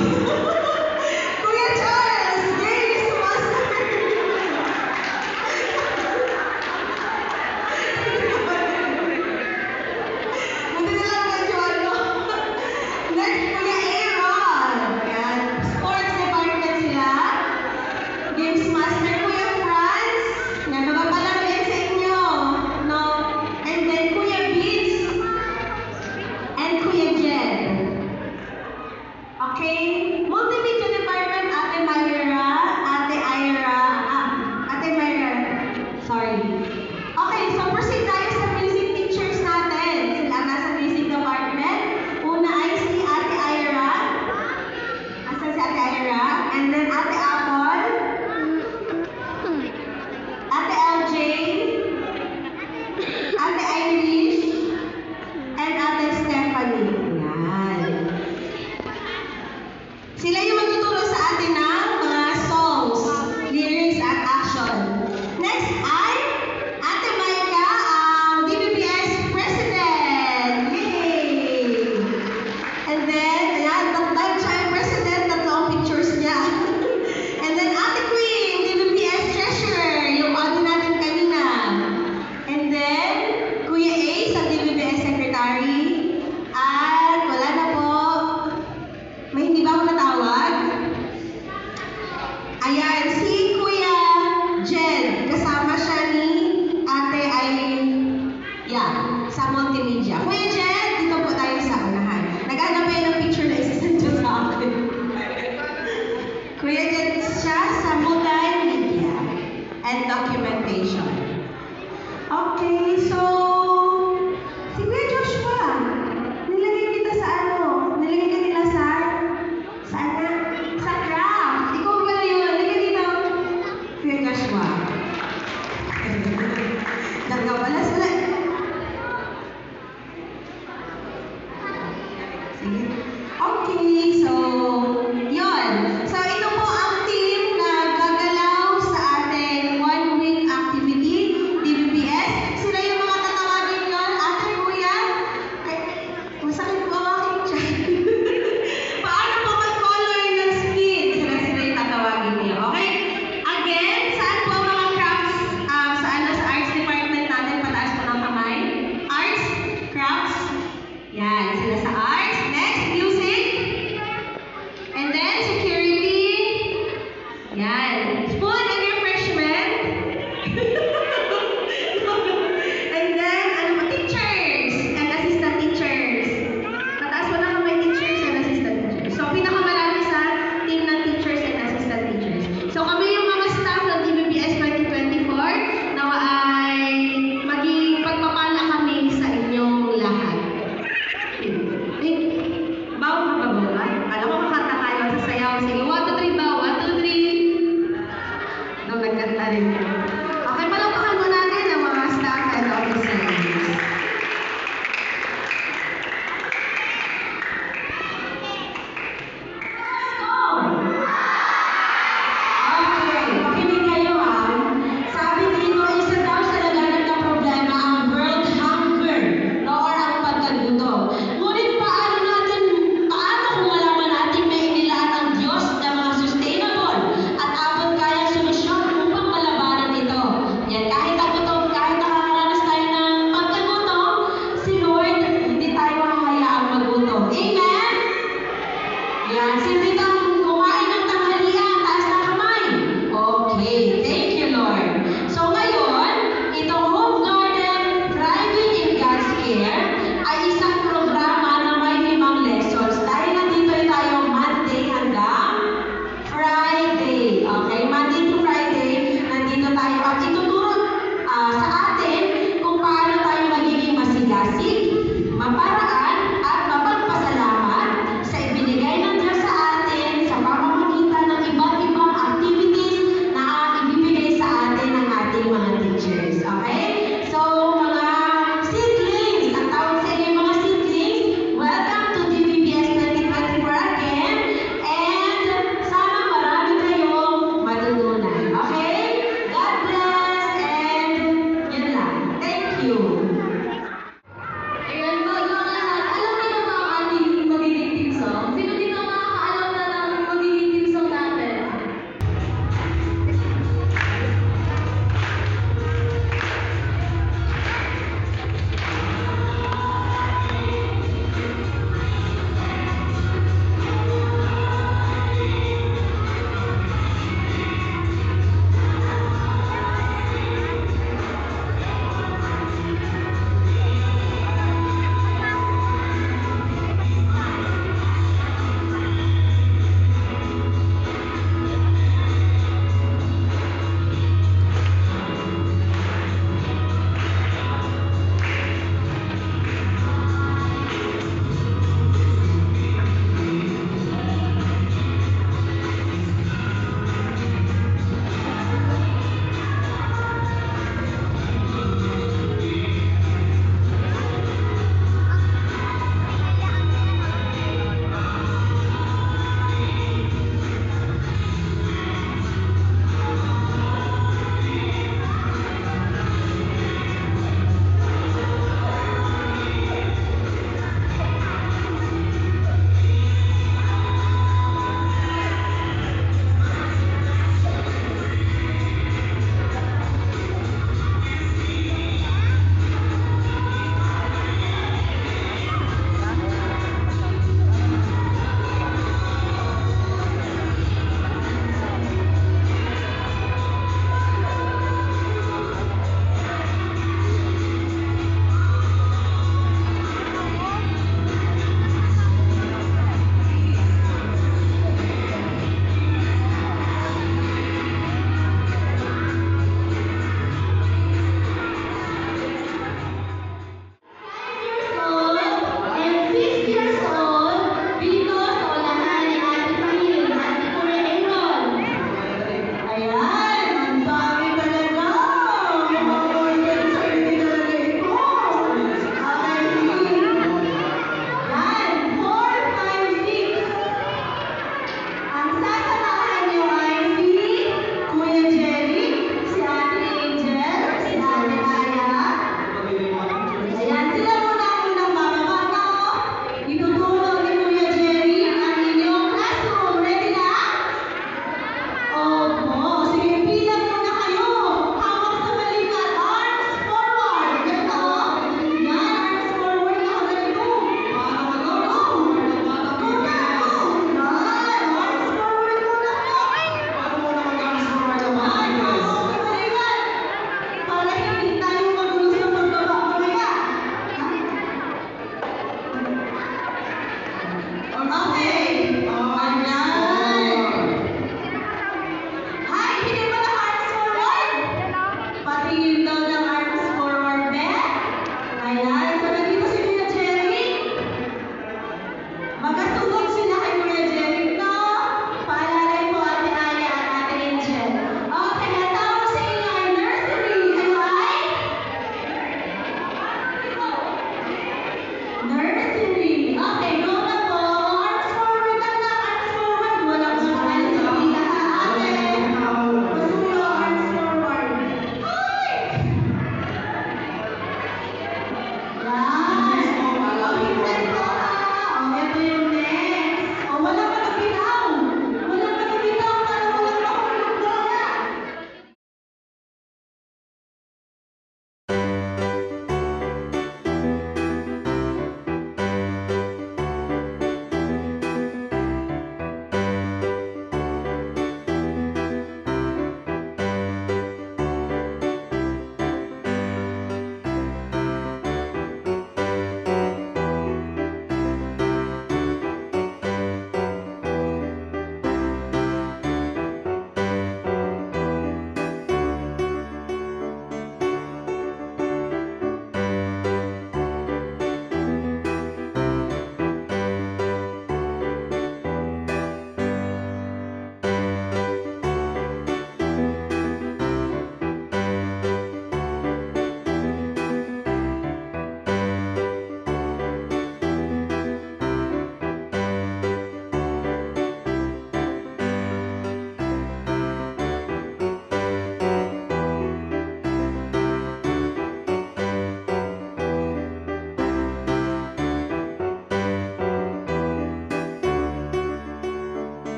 Kuya Charles, Games Master! Buti na lang medyo ano. Next, Kuya Aaron. Ayan. Sports department sila. Games Master, Kuya Franz. Yan, magpapalaro yan sa inyo. No? And then, Kuya Beats. And Kuya Jen. Okay? Multimedia department, Ate Myra, Ate Ira, Ate Myra. Sorry. Okay, so proceed tayo sa music teachers natin. Sila ang nasa music department. Una ay si Ate Ira. Asan si Ate Ira? And then Ate Apple. Ate LJ. Ate Irish. And Ate Stephanie. Yan. Sila yung magtuturo sa atin ng mga songs, lyrics, at action. Next ay Ate Maika, ang DBBS President. Yay! And then, ayan, dahil siya yung President, tatlo ang pictures niya. And then Ate Queen, DBBS Treasurer, yung audit natin kanina. And then, Kuya Ace, ang DBBS Secretary. At wala na po. May hindi ba ako natawag? Ayan, si Kuya Jen. Kasama siya ni Ate sa multimedia. Kuya Jen, dito po tayo sa unahan. Nag-hanap po yun ng picture na isasend siya sa akin. Kuya Jen siya sa multimedia and documentation. Okay, so si Kuya Joshua, nilagay kita sa ano? Nilagay ka nila sa craft. Ikaw ba na yun? Nilagay dito. Kuya Joshua. Nagkawalas wala. Sige. Okay, so yun. So ito po ang team na gagalaw sa ating 1-week activity, DBBS. Sila yung mga tatawagin yun, Ate Kuya. Ay, masakit po ang aking chan. Paano po mag-color ng speed? Sila yung tatawagin niyo. Okay? Again, saan po ang mga crafts? Sa arts department natin, pataas po ng kamay. Arts, crafts. Yan, sila sa arts. Next, music. And then, security. Yan. Food and refreshment. And then, teachers and assistant teachers.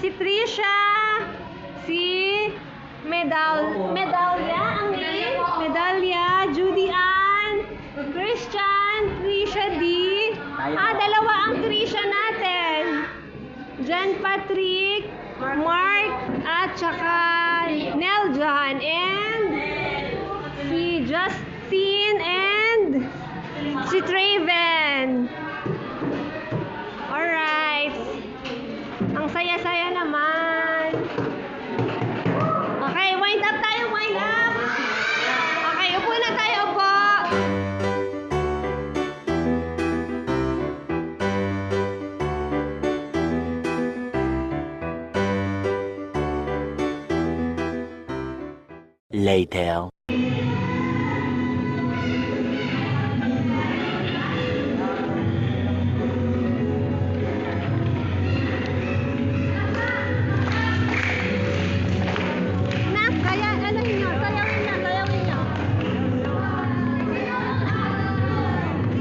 si Trisha, si Medalya, ang name? Medalya, Judy Ann, Christian, Trisha D. Dalawa ang Trisha natin. Jan Patrick, Mark, at saka Neljan, and si Justin, and si Traven. Alright. Ang saya-saya naman. Okay, wind up tayo, wind up. Okay, upo na tayo, upo. Later. Nak, kaya ano nyo? Sayawin nyo.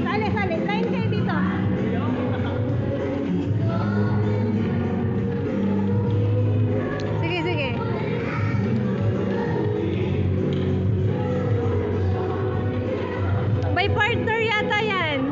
Sali. Line kayo dito. Sige. By partner yata yan.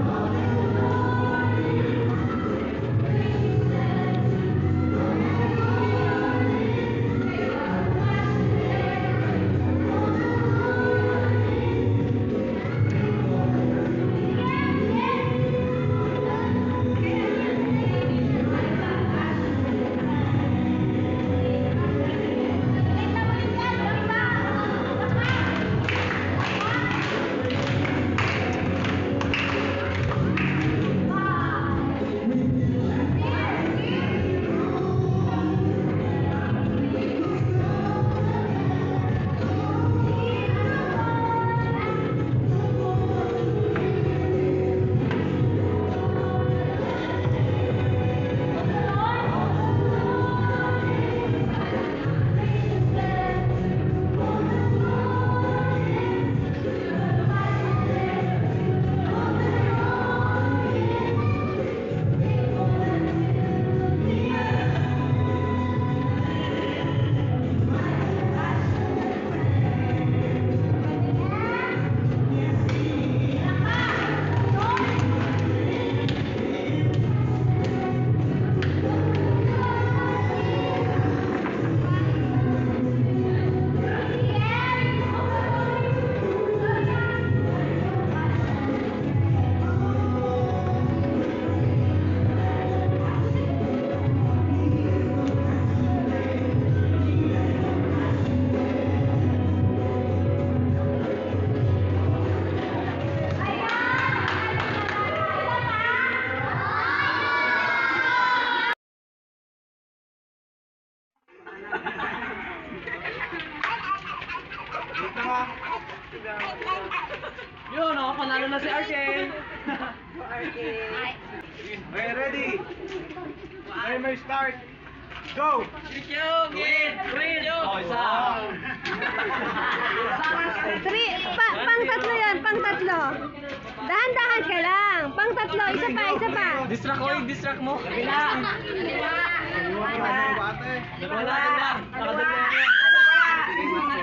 Yun, oh, panalo na si Arjen. Okay, ready? Timer start. Go! Oh, isa. Pang tatlo yun, pang tatlo. Dahan-dahan ka lang. Pang tatlo, isa pa. Distract mo. Wala. Sige,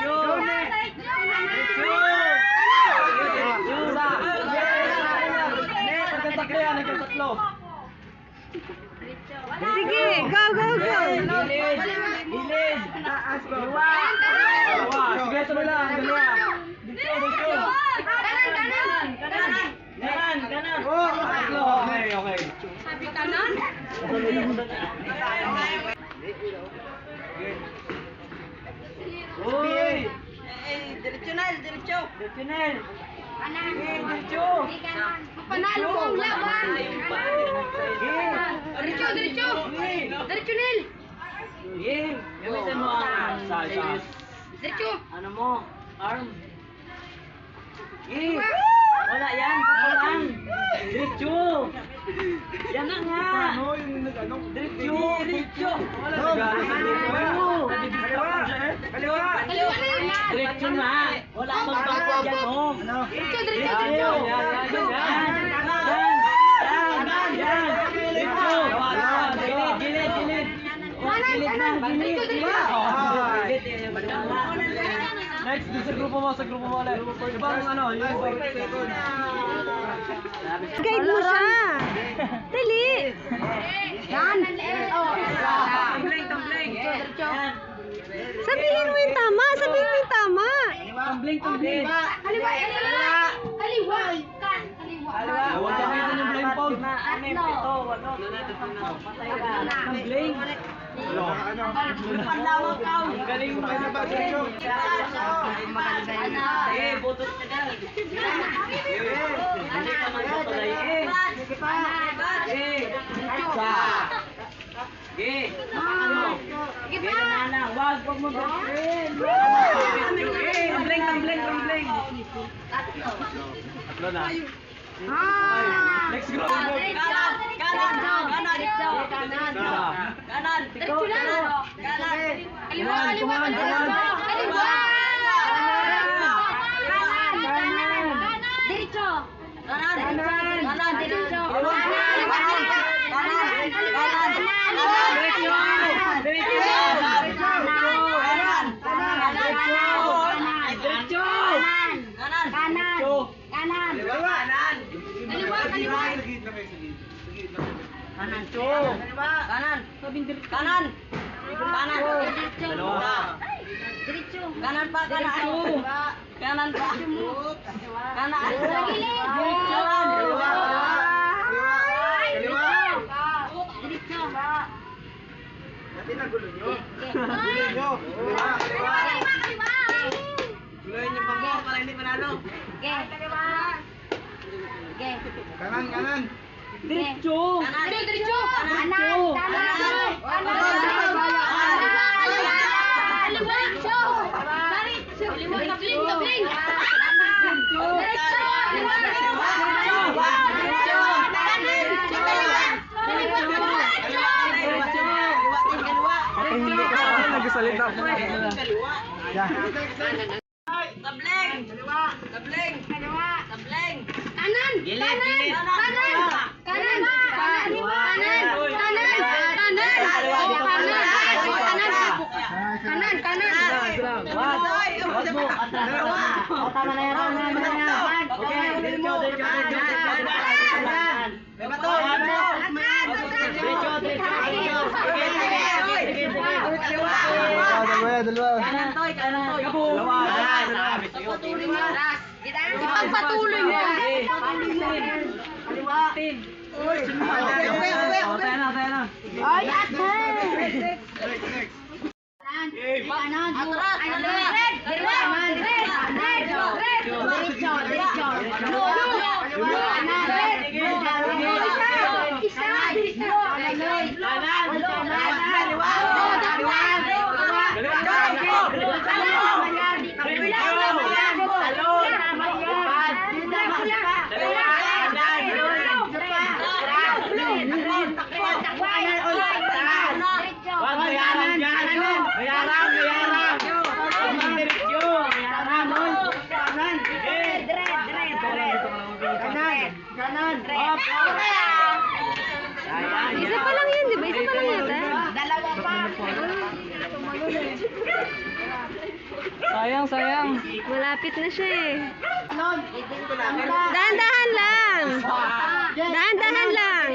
go. Hilid. Taas, baba. Sige, sunod lang. Dalawa. Dito. Kanan. Tatlo. Okay. Sabi kanan? Uy! Diretso. Diretso. Panalo mo ang laban. Diretso. Diretso, Nel. Gamitin mo ang size. Diretso. Ano mo? Arm. Wala yan. Papalan. Diretso. Yan na nga. Diretso. Wala na. Kaliwa. Diretso na. Wala akong bangko dyan, oh. Ano? Diretso. Next, sa grupo mo ulit. Ibang ano, yung Guide mo siya. Dali. Yan. Tumbling. Sabihin mo yung tama. Tumbling. Huwag gamitin yung blindfold. Tumbling. Panlawag ka. Galing mo kayo sa pag-session. Butot ka dyan. Hindi ka magpapalay. Wag mo girlfriend. Tumbling. Tatlo na. Next group. Kanan. Kanan. Dalawa. Kanan pa. Kanan. Diretso. Hindi ka sa nagsalita po eh. Tabling. Tama na yan. Okay, diretso. Dalawa. Kanan toy. Ipagpatuloy mo. Tayo na. Ay, ate. Isa pa lang yun, di ba? Isa pa lang yun, Dalawa pa. Sayang. Malapit na siya eh. Dahan-dahan lang. Dahan-dahan lang.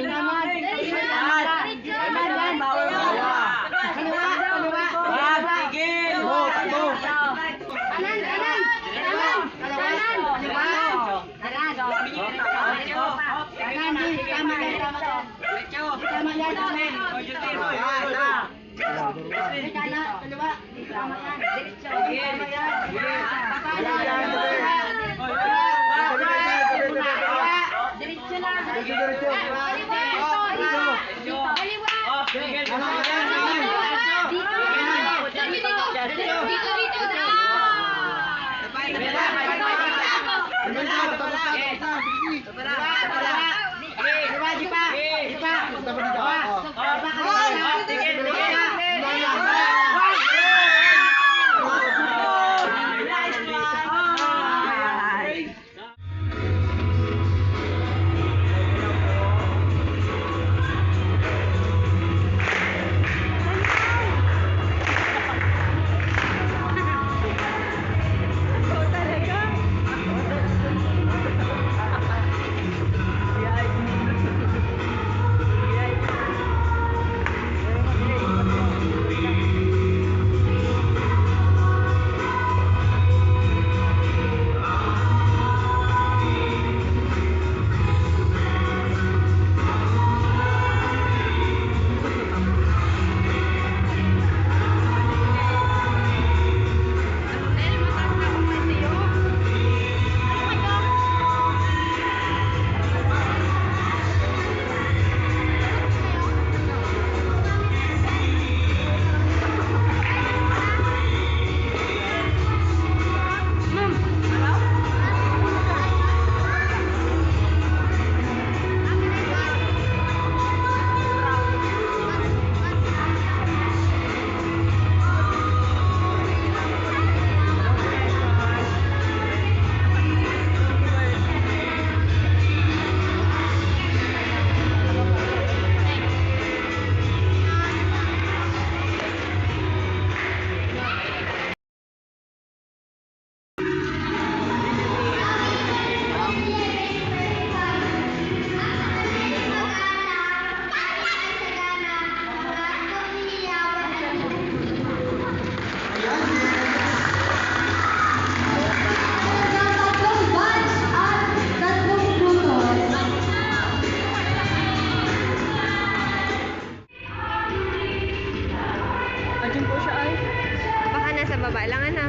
babae lang, ano?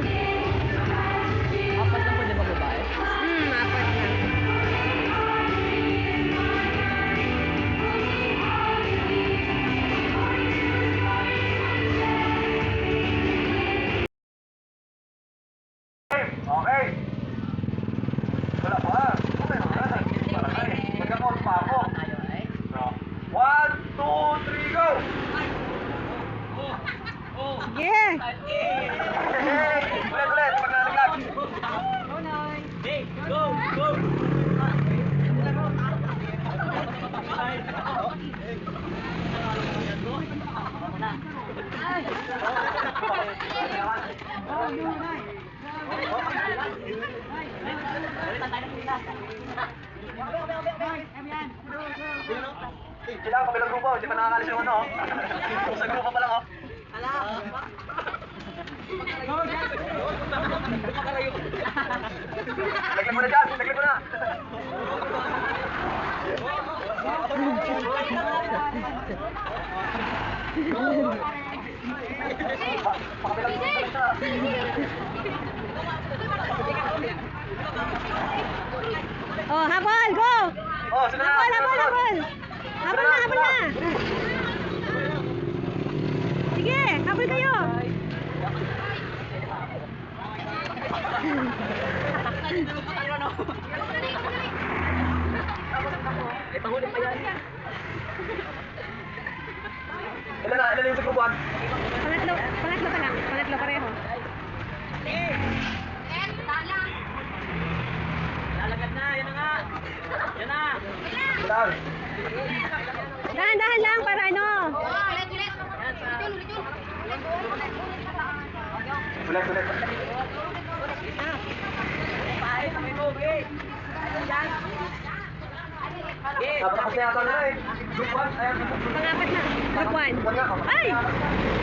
Apat lang po, di ba babae? Apat lang. Okay. Wala pa. Okay na. Magkakot pa ako. No. 1, 2, 3, go! Sige! Ulit, paglalaglag. Hey, go, go! Sila, kabilang grupo, hindi pa nakakalis yung ano. Sa grupo pa lang, oh. Lagyan mo na dyan, lagyan mo na. Kabilang grupo na siya. Oh, habol! Go! Oh, sino na? Habol, habol, habol! Habol na, habol na! Sige, habol kayo! Ilan yung sigrupuan? Pangatlo pa lang. Pangatlo pareho. Lalagad na, yan na nga! Yan na! Ilan? Dahan-dahan lang para ano. Ulit. Napakasayatan na eh. Grupuan, ayan. Pangapat na. Group 1. Ay!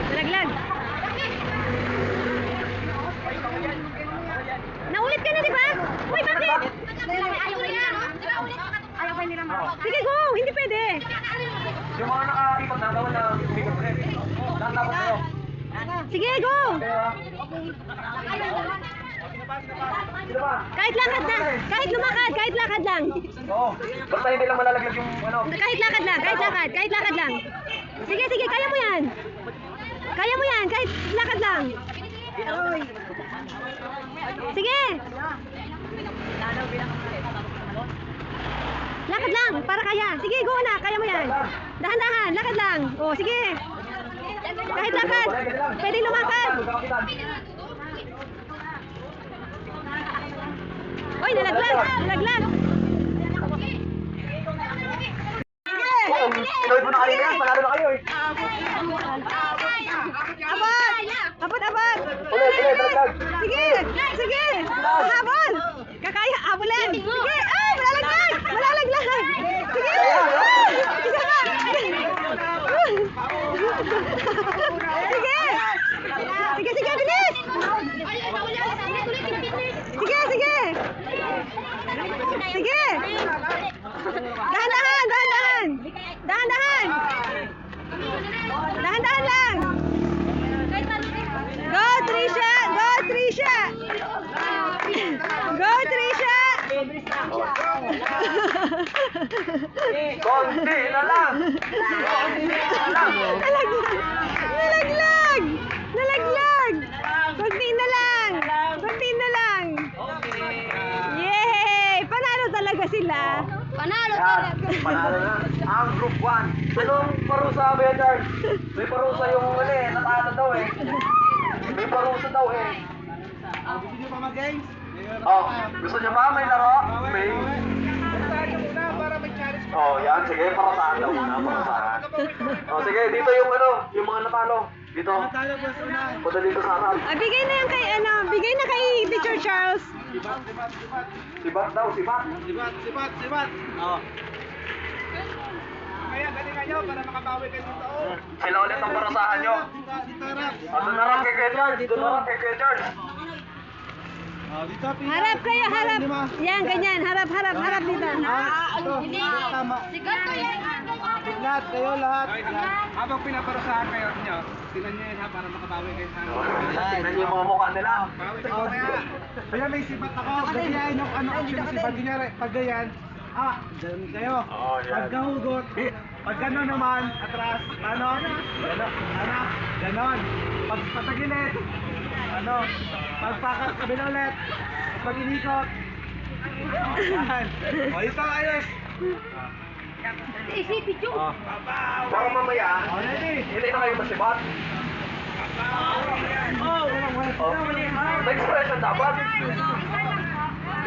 Nalaglag. Naulit ka na, di ba? Uy, bakit? Sige, go! Hindi pwede. Yung mga nakaikot na, gawin na umikot ulit. Nakatapos kayo. Sige, go! Sino ba? Kahit lakad na. Kahit lumakad. Kahit lakad lang. Oo. Basta hindi lang malalaglag yung ano. Kahit lakad lang. Kahit lakad. Kahit lakad lang. Sige, sige. Kaya mo yan. Kaya mo yan. Kahit lakad lang. Sige. Lakad lang. Para kaya. Sige, go na. Kaya mo yan. Dahan-dahan. Lakad lang. O, sige. Kahit lakad. Pwede lumakad. Uy, nalaglag. Nalaglag. Pinoy mo na kanina yan, panalo na kayo eh. Abot! Abot, abot! Ulit, nalaglag. Sige! Sige! Habol! Kakaya, habulin! Sige! Ay! Malalaglag! Malalaglag! Sige! Ay! Isa pa! Sige! Sige, sige! Bilis! Sige, sige! Sige! Dahan-dahan! Dahan-dahan! Dahan-dahan! Dahan-dahan lang! Go, Trisha! Go, Trisha! Go, Trisha! Konti na lang. Konti na lang. Nalaglag! Nalaglag! Nalaglag! Kunti na lang! Kunti na lang! Yay! Panalo talaga sila! Panalo Yan, panalo na. Ang group 1. Anong parusa ba yan, Charles? May parusa yung natalo daw eh. May parusa daw eh. Gusto niyo pa mag-games? Oh, gusto niyo ba may laro? May... Oh, yan. Sige, parusahan daw muna. Parusahan. Oh, sige. Dito yung yung mga natalo. Dito. Punta dito sa harap. Bigay na yan kay, bigay na kay Teacher Charles. Sibat daw, sibat. Sibat! Oo. Kaya galingan nyo para makabawi kayo dito. Sila ulit ang parusahan nyo. Dito harap. Doon na lang kay Kuya Charles. Doon na lang kay Kuya Charles. Dito, pila. Harap kayo, harap. Yan, ganyan. Harap, harap, harap dito. Ito, tama. Sigat ko yan. Ingat kayo lahat. Habang pinaparusahan kayo nyo, tinan nyo yun ha, para makabawi kayo sa Tingnan niyo yung mga mukha nila. Kaya may sibat ako. Ganyan yung ano action ng sibat. Kunyari, pag ganyan, dyan kayo. Oh, yan. Pag nahugot, pag gano'n naman, atras, ano, ganon. Pag patagilid, ano, pag kabila ulit, pag inikot, yan. O, ito ayos. Oh. Para mamaya, Ready? hindi na kayo masibat. Oh, May expression dapat.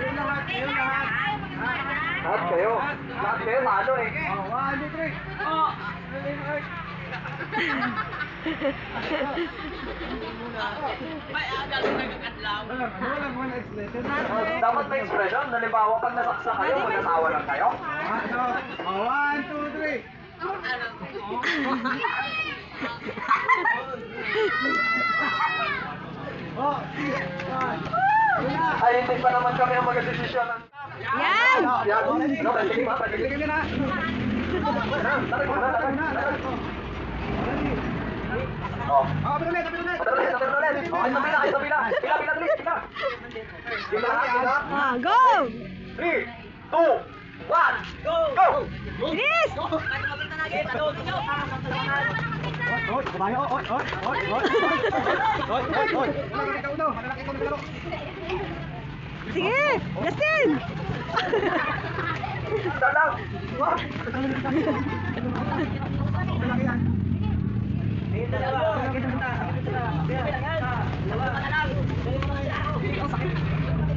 Yung lahat, yung lahat. Lahat kayo. Lahat kayo talo eh. Oh, 1, 2, 3. Oh! Walang one expression. Dapat may expression. Halimbawa, pag nasaksa kayo, magkatawa lang kayo. Ano? Oh, 1, 2, 3. Oh, 6, 5. Ay, hindi pa naman kami ang mag-desisyon. Yan! Yan. Ano, sige ba? Sige. Sige na. Tarik mo na, tarik. Oh. Oh, ulit. Tarik ulit. Oh, ay, sabila, ay, sabila. Pila, dali, pila. Pila. Go! 3, 2, 1, go! Bilis! Oy, kumayo. Oy. Malalaki ka uno. Sige! Justin! Dalang.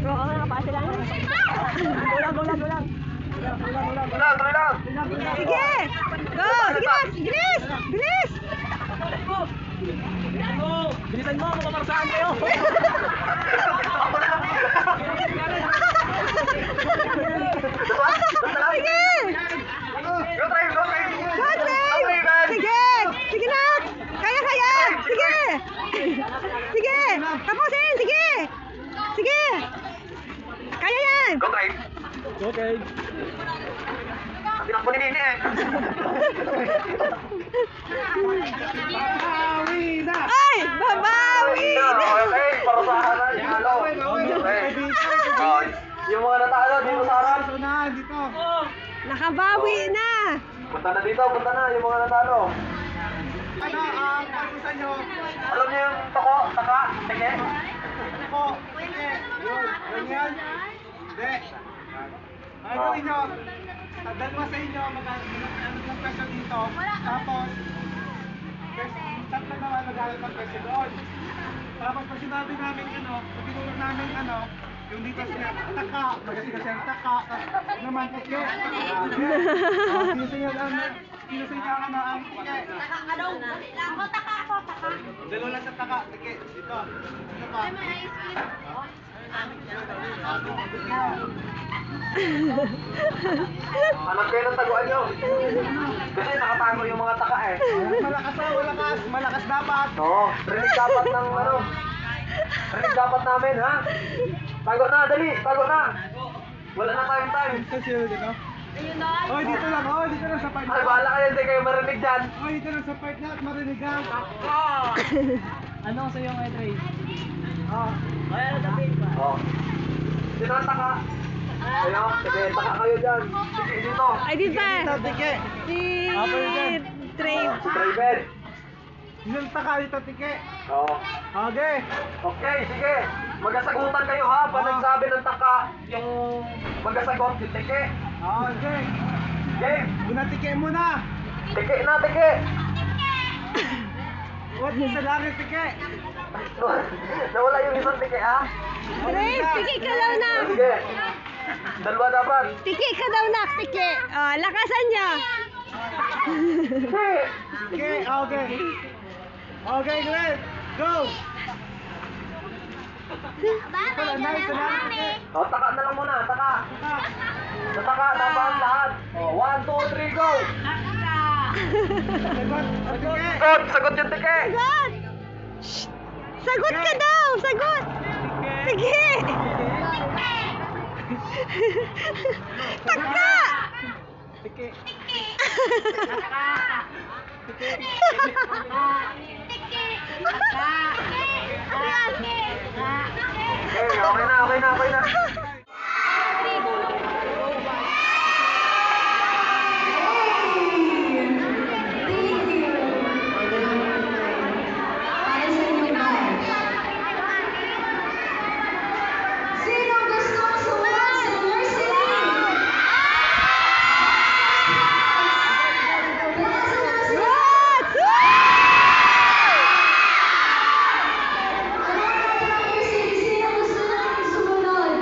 Bro, ako nakapasa lang. Gulang. Tuloy lang. Sige! Go! Sige na! Bilis! Bilis! Bilisan mo, mapaparusahan kayo. Sige! Go, try. Go, Trey! Sige! Sige na! Kaya! Sige! Sige! Tapusin! Sige! Sige! Kaya yan! Go, try. Okay. Tinakbo ni Nini eh. Bawi na. Ay! Babawi! Okay, parusahan na. Halo. Okay. Oh, yung mga natalo dito sa harap. Sunahan dito. Nakabawi na! Punta na dito, punta na yung mga natalo. Ano ang pagkusan nyo? Alam niyo yung toko, taka, teke? Ako. Yun. Ganyan. Hindi. Ang gawin nyo, dalawa sa inyo, mag-ano question dito. Tapos, tatlo naman mag-alat ng question doon. Tapos pag sinabi namin pag tinulog namin yung dito sila, taka, mag-asika siya, taka, naman, tike. Sino sa inyo ang tike? Dalawa lang sa taka, tike, dito. Dito pa. Hanap kayo ng taguan nyo. Kasi nakatago yung mga taka eh. Malakas dapat. Oo, rinig dapat ng ano. Rinig dapat namin ha. Tago na, dali, tago na. Wala na tayong time. Oy, dito lang, dito lang sa part Ay, bahala kayo, hindi kayo marinig dyan. Oy, dito lang sa part na at marinig ka. Ano sa'yo nga, Trey? Oo. Sino ang taka? Kayo, sige, taka kayo dyan. Sige, dito. Ay, di ba? Tike. Si Trey. Si Draven. Yung taka dito, tike. Oo. Okay. Okay, sige. Magasagutan kayo ha. Pag nagsabi ng taka, yung magasagot, yung teke. Okay. Game. Una tike muna. Teke na, teke. Huwag mo sa langit, tike. Nawala yung isang teke ha. Trey, tiki ka daw na. Sige. Dalawa dapat. Tiki ka daw na, tiki. Oh, lakasan niya. Teke. Okay, okay. Okay, Glenn. Go. Wala na, ito lang. O, taka na lang muna, taka. Taka, dapat lahat. O, 1, 2, 3, go. Sagot. Okay. Sagot yung teke. Sagot! Shh! Sagot ka daw! Sagot! Sige! Tike. Taka! Okay na. Para sa inyo guys. Sino gustong sumunod sa nursing? Sino gusto nang sumunod?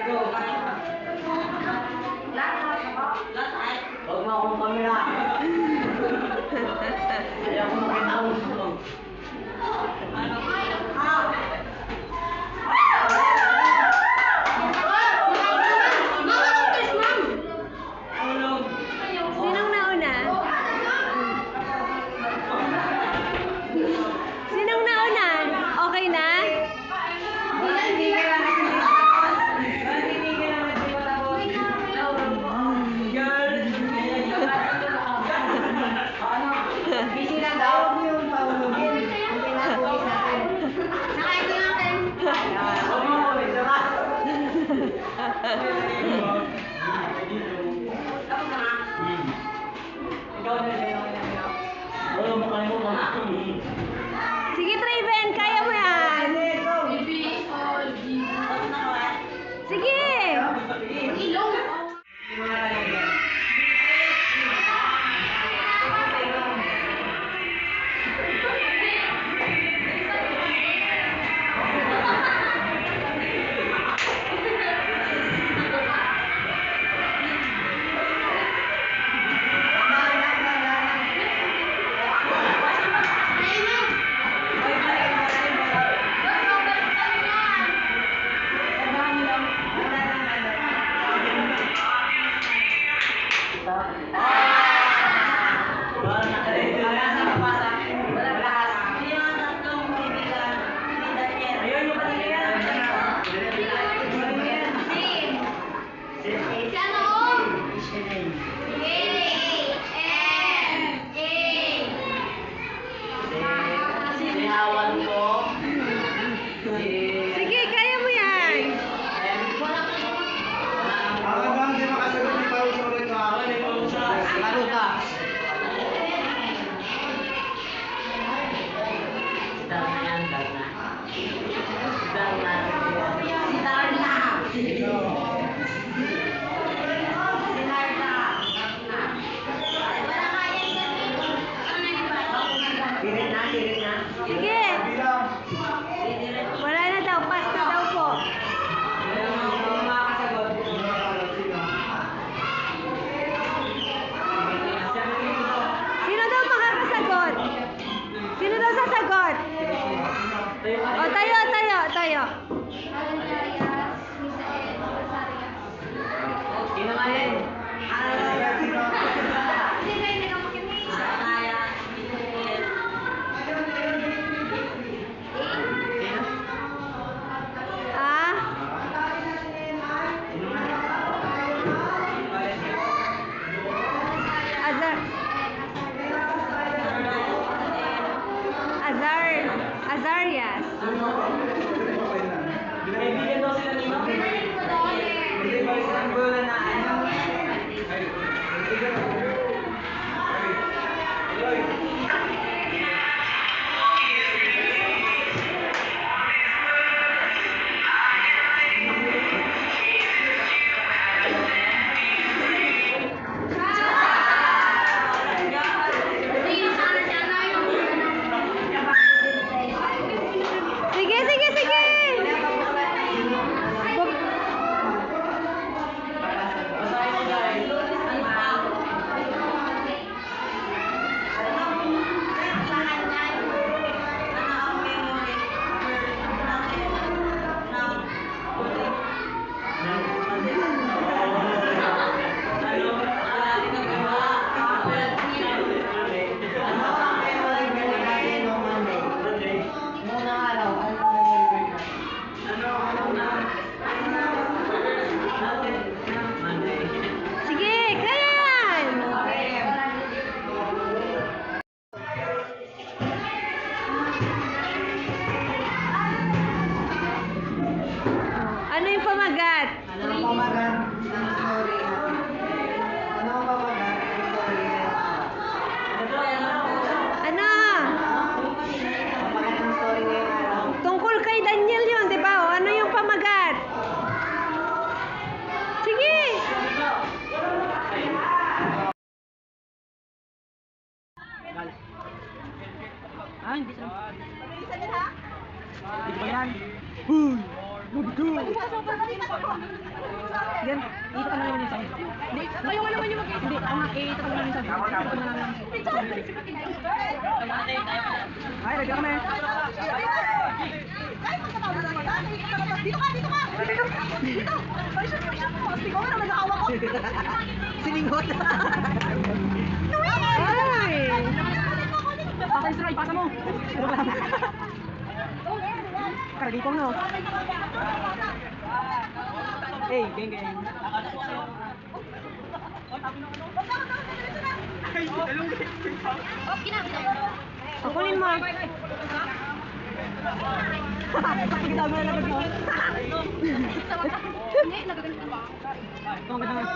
Huwag mo akong kamera. Kaya kung makita ko gusto. Sinong nauna? Sinong nauna? Okay na? Sige, Traven, kaya mo yan. Sige. Sige, kaya mo yan. Ang bang di makasagot ni Paul sa ulit ko. Laro ka. Sige. Bilang. Wala na daw, pass na daw po. Sino daw makakasagot? Sino daw sasagot? O, tayo, tayo, tayo. Ah? Azar. Azarias. Kaibigan daw sila ni Ma'am. Hindi ba isang bulan na ano? Sige, sige, sige. Basahin mo guys. Sige, kaya yan. Ano yung pamagat? Anong pamagat ng story natin? Anong pamagat ng story natin? Ano? Pamagat ng story ngayong araw? Tungkol kay Daniel yun, di ba? O, ano yung pamagat? Sige. Ah, hindi sa... Di ba yan? Boom! Move to! Yan, iikot mo naman yung sound. Hindi, kayo nga naman yung mag-iikot. Hindi, ako nga, iikot mo naman yung sound. Iikot mo naman yung sound. Ay, lagyan kami. Dito ka! Dito! Tingnan mo na nag-aawa ko! Siningot. Ay! Patay si Ray, pasa mo. Karagipong no. Hey, geng. Kunin mo. Kita mo na lagag mo.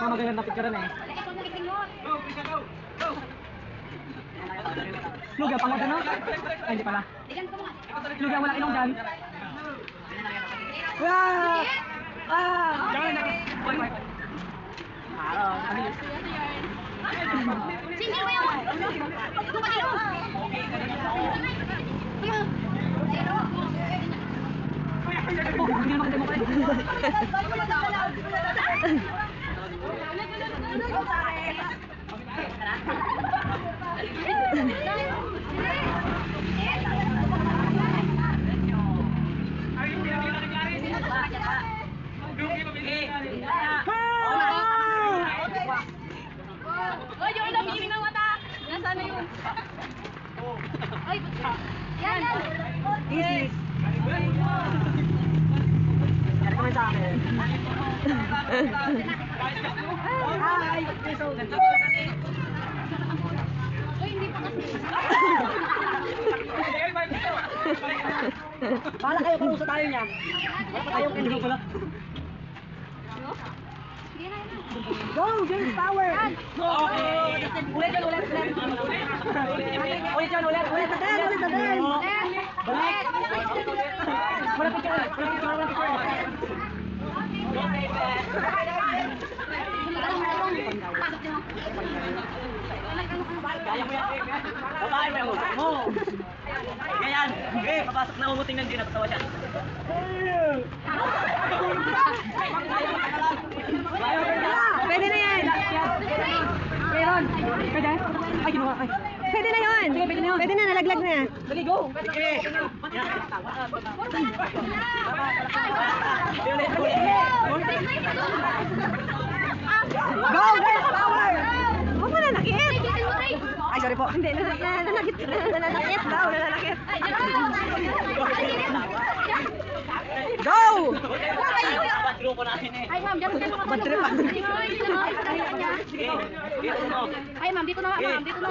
Magaganda picture na eh. Luga pala gano'n? Ay, hindi pala. Luga wala ilong dyan. Wow! Ah! Single mo yun! Ito ka dito! Hindi naman kasi mo kayo. Oy, yung ilang bibig ng mata! Nasaan na yun? Ay, yan! Easy. Yan naman sa akin. Ay! Oy, hindi pa kasi. Bahala kayo, parusa tayo niya. Ayaw kayo hindi pala. Go, James Power! Ulit yan, ulit. Ulit yan, ulit. Balik! Wala picture. Kaya mo yan, babae mo yan. Mo! Ganyan! Papasok na umuting ng din at tawa siya. Pwede na yan! Meron! Pwede? Ay, ginawa. Ay. Pwede na yun! Sige, pwede na yun. Pwede na, nalaglag na. Dali, go! Sige! Go! Girls power! Huwag mo nanakit! Ay, sorry po. Hindi, nanakit daw, nanakit. Go! Grupo natin eh. Ay, ma'am, dyan mo. Bad trip ah. Ay, ma'am, dito na, ma'am. Dito na.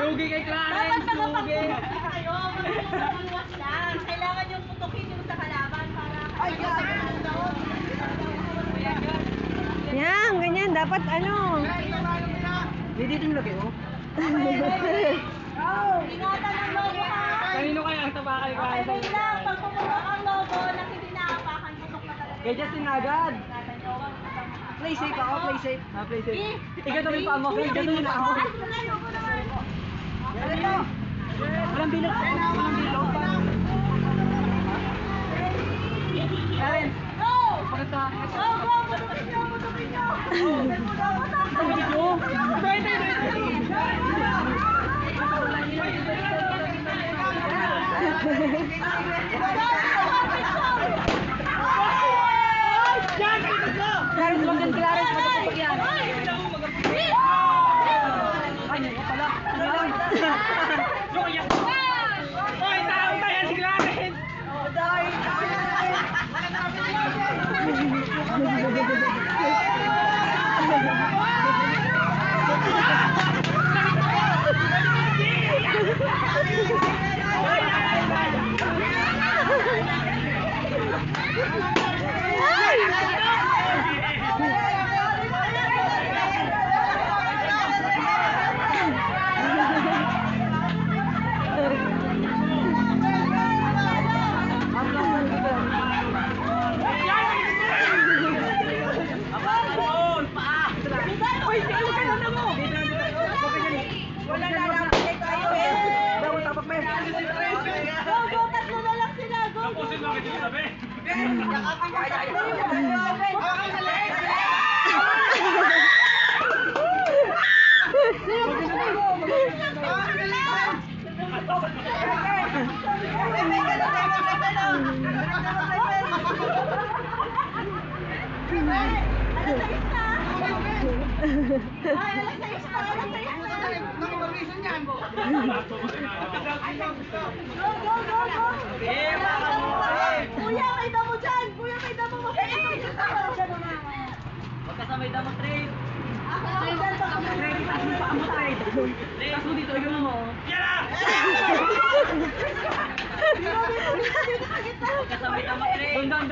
Lugi kay Clarence! Lugi! Kailangan yung putukin yung sa kalaban para... Yan, ganyan. Dapat ano. Hindi dito yung lagi, oh. Ingatan ang logo ha! Kanino kaya ang tabakal ko? Ayun lang, pag pumutok ang logo na hindi naapakan, putok na talaga. Kaya Justin agad. Play safe ako, play safe. Ah, play safe. Ikaw naman pa mo, ikaw naman ako. Walang bilog. Walang bilog. Karen. Go! Pakita. Go! Go! Putukin nyo! Putukin nyo! Ang video. Clarence, wag yan, Clarence. Matutupag yan. Ay, naku pala. Oy, tao ba yan si Clarence? Kuya, may damo dyan! Kuya, may damo! Magkasamay damo trade. Tapos mo dito, ikaw mo. Magkasamay damo trade. Don.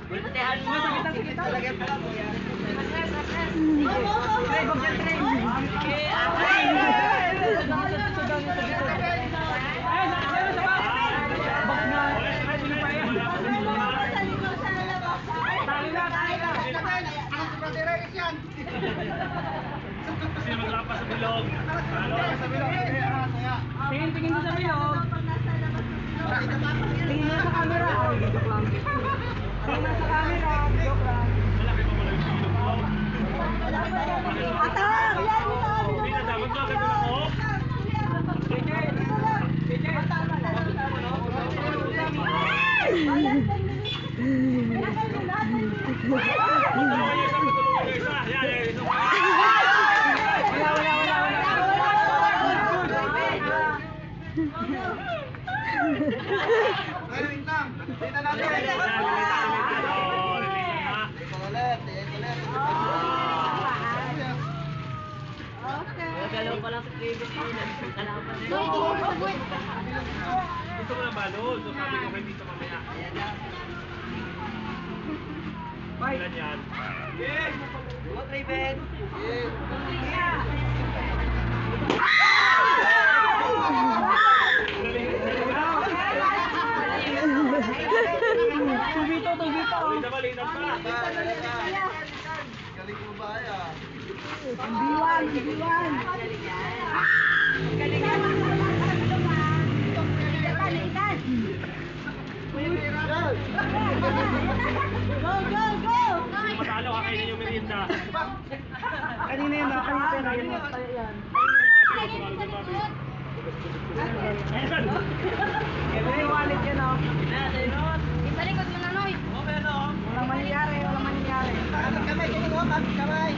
Bultehan mo. Lagyan pa lang mo yan. Trade, bagyan trade. Okay, tingin ko sa bilog. Tingin mo sa camera. Joke lang. Tingin mo sa camera. Joke lang. Atang! Yan! Dito natin. Galaw pa lang sa previous unit. Kalaban din. Gusto mo ng balon, so sabi ko kay dito mamaya. Ilan yan? Go, Raven. Tubito. Balitan pa. Galing mo ba yan? Biwan! Go! Matalo ka kainin yung merienda. Kanina yun, kanina yun. Ito yung wallet yan, oh. Ibalikod mo na, Noy! Walang mangyayari. Kamay.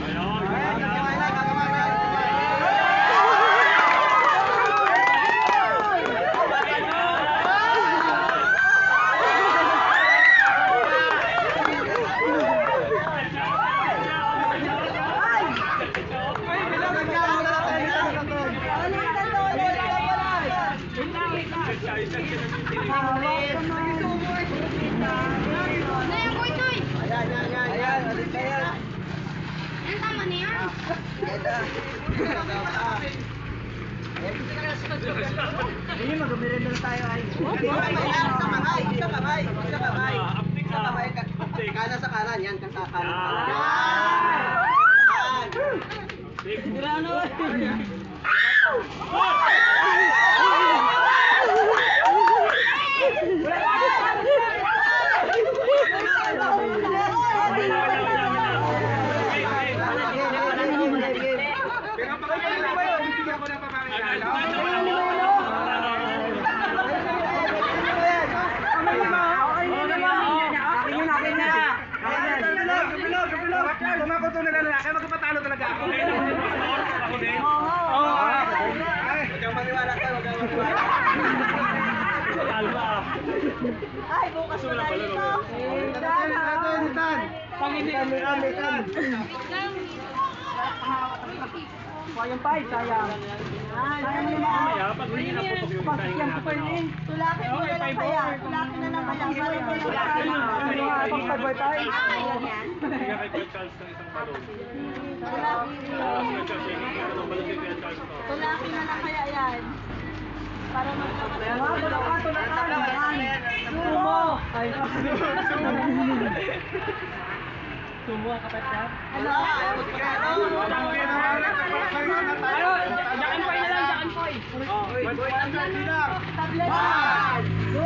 Ayan, alis na yan. Ang tama niya! Hindi, mag-merenda na tayo, ay. Isa kamay. Kanan sa kanan, yan. Sa kanan. Tirano. Tumakot to na lalaki, magpapatalo talaga ako. Ako din. Huwag kang maniwala tayo, huwag kang maniwala. Alba. Ay, bukas na tayo ito! Sayang pa, sayang. Sayang mo naman. Mamaya, pag hindi na putok yung Pasok yan po, Perlin. Tulakin mo na lang kaya! Tulakin na lang kaya! Pag-pag-boy tayo. Bigyan kay Kuya Charles ng isang balon. Kuya Charles, yung balon kay Kuya Charles to. Tulakin na lang kaya yan! Para Sumo! Ay, sumo ang kapat ka? Ano? Jakan Poy na lang, Jakan Poy. Tablet! One, two,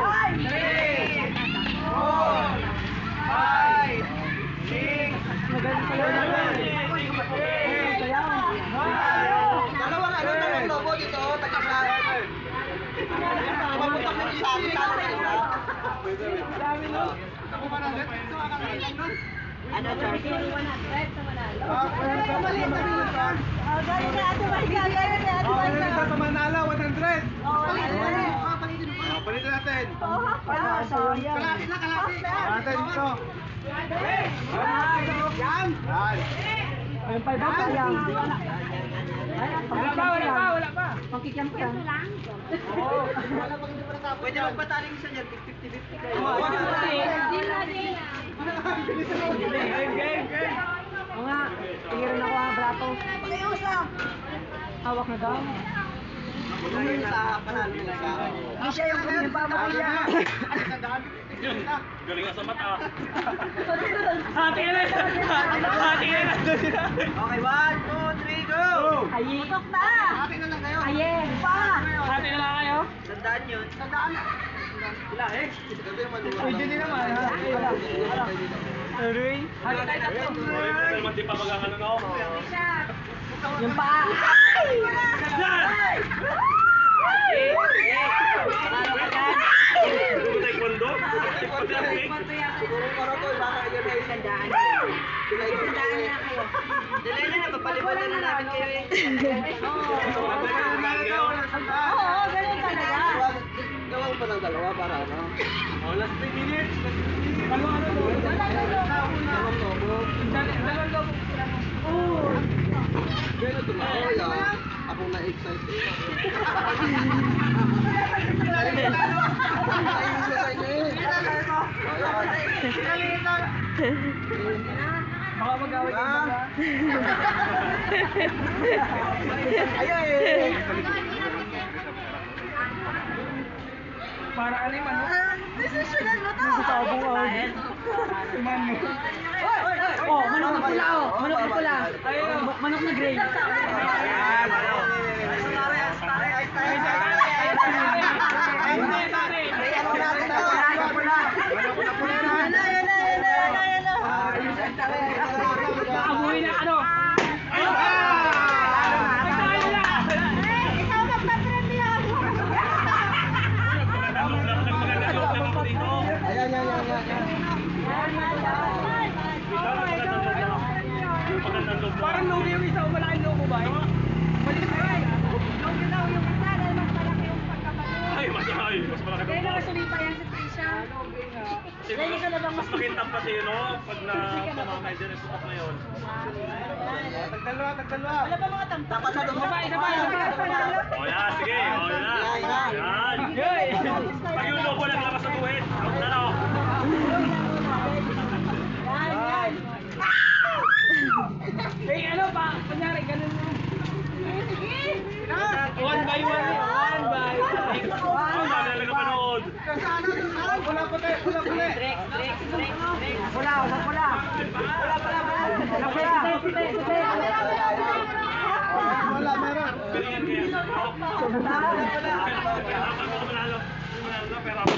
Ay! Dami nun. Ako ba na ulit? Ito ang kakaroon nun. Ano, Charles? 100 sa Manalo. Galing na sa Manala, 100. Palitin natin. Kalahati na, kalahati. Kalahati dito. Yan. Yan. Ayun pa ba sayang? Wala pa. Pagkikiam ko lang. Pwede magpataling isa niyan, 50-50 kayo. Oo nga, tingin ako ang brato. Hawak na daw. Yung sa panalo nila sa akin. Hindi siya yung pamataya. Galing nga sa mata. Hati na. Hati na. Okay, 1, 2, 3, go! Ayi. Putok na! Akin na lang kayo. Ayen. Pa. Hati na lang kayo. Tandaan yun. Tandaan na. Wala eh. Pwede din naman. Aray. Hati tayo tatlo. Pwede naman di pa magkakaano na ako. Yung paa. Yan! Gusto taekwondo? Siguro para to, baka yun ay sandaan. Sandaan na kayo. Dali na, papalimutan na namin kayo eh. Oo, ganun talaga. Gawang pa ng dalawa para ano? Oh, last 3 minutes. Gano'n tumakoy ah. Ako na-excite eh. Baka mag-away kayo ba? Para ano yung manok? Desisyonan mo to. Sabong awal. Manok. Oh, manok na pula oh. Manok na pula. Manok na gray. Amoy na ano? Ikaw magpapremyo. Maganda joke lang ako dito. Ayan. Magandang joke lang. Parang lugi yung isa, malaking logo ba? Ay, mas malaki Kaya daw. nakasulipa yan si Trisha. Mas makintap kasi yun, no? Pag na-pamamay dyan, yung sukat na yun. Tagdalawa. Wala pa mga tamtak. Dapat sa doon. O yan, sige. O yan. Yan. Pag yung logo lang labas sa tuwid, out na na. Yan. Eh ano pa? Kunyari, ganun mo. One by one. Ang dami talaga panood. Pula puti. Pula. Wala, meron. Ganyan kaya. Ako manalo. Manalo, pero ako